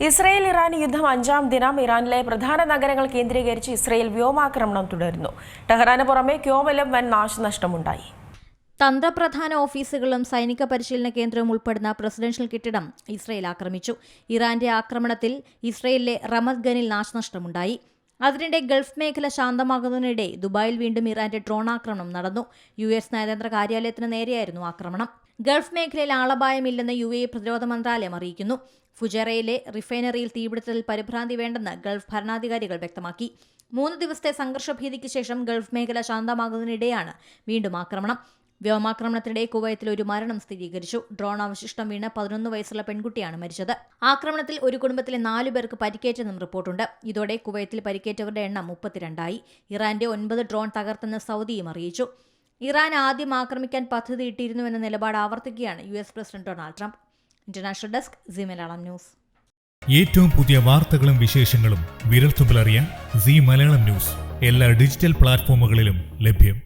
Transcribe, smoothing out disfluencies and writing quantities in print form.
Israel-Iran യുദ്ധം 5ാം ദിനം. ഇറാനിലെ പ്രധാന നഗരങ്ങൾ കേന്ദ്രീകരിച്ച് ഇസ്രയേൽ വ്യോമാക്രമണം തുടരുന്നു. ടെഹ്റാന് പുറമെ ക്യോമിലും വൻ നാശനഷ്ടമുണ്ടായി. തന്ത്രപ്രധാന ഓഫീസുകളും സൈനിക പരിശീലന കേന്ദ്രവും ഉൾപ്പെടുന്ന പ്രസിഡൻഷ്യൽ കെട്ടിടം ഇസ്രയേൽ ആക്രമിച്ചു. ഇറാന്റെ ആക്രമണത്തിൽ ഇസ്രയേലിലെ റമത് ഗനിൽ നാശനഷ്ടമുണ്ടായി. അതിനിടെ ഗൾഫ് മേഖല ശാന്തമാകുന്നതിനിടെ ദുബായിൽ വീണ്ടും ഇറാന്റെ ഡ്രോൺ ആക്രമണം നടന്നു. US നയതന്ത്ര കാര്യാലയത്തിന് നേരെയായിരുന്നു ആക്രമണം. ഗൾഫ് മേഖലയിൽ ആളപായമില്ലെന്ന് UAE പ്രതിരോധ മന്ത്രാലയം അറിയിക്കുന്നു. ഫുജറയിലെ റിഫൈനറിയിൽ തീപിടുത്തത്തിൽ പരിഭ്രാന്തി വേണ്ടെന്ന് ഗൾഫ് ഭരണാധികാരികൾ വ്യക്തമാക്കി. 3 ദിവസത്തെ സംഘർഷഭീതിക്ക് ശേഷം ഗൾഫ് മേഖല ശാന്തമാകുന്നതിനിടെയാണ് വീണ്ടും ആക്രമണം. വ്യോമാക്രമണത്തിനിടെ കുവൈത്തിൽ ഒരു മരണം സ്ഥിരീകരിച്ചു. ഡ്രോൺ അവശിഷ്ടം വീണ് 11 വയസ്സുള്ള പെൺകുട്ടിയാണ് മരിച്ചത്. ആക്രമണത്തിൽ ഒരു കുടുംബത്തിലെ 4 പേർക്ക് പരിക്കേറ്റെന്നും റിപ്പോർട്ടുണ്ട്. ഇതോടെ കുവൈത്തിൽ പരിക്കേറ്റവരുടെ എണ്ണം 32 ഇറാന്റെ 9 ഡ്രോൺ തകർത്തെന്ന് സൗദിയും അറിയിച്ചു. ഇറാൻ ആദ്യം ആക്രമിക്കാൻ പദ്ധതിയിട്ടിരുന്നുവെന്ന നിലപാട് ആവർത്തിക്കുകയാണ് US president Donald Trump. International desk Zee Malayalam news. ഏറ്റവും പുതിയ വാർത്തകളും വിശേഷങ്ങളും വിരൽത്തുമ്പിലറിയാൻ സീ മലയാളം ന്യൂസ് എല്ലാ ഡിജിറ്റൽ പ്ലാറ്റ്ഫോമുകളിലും ലഭ്യം.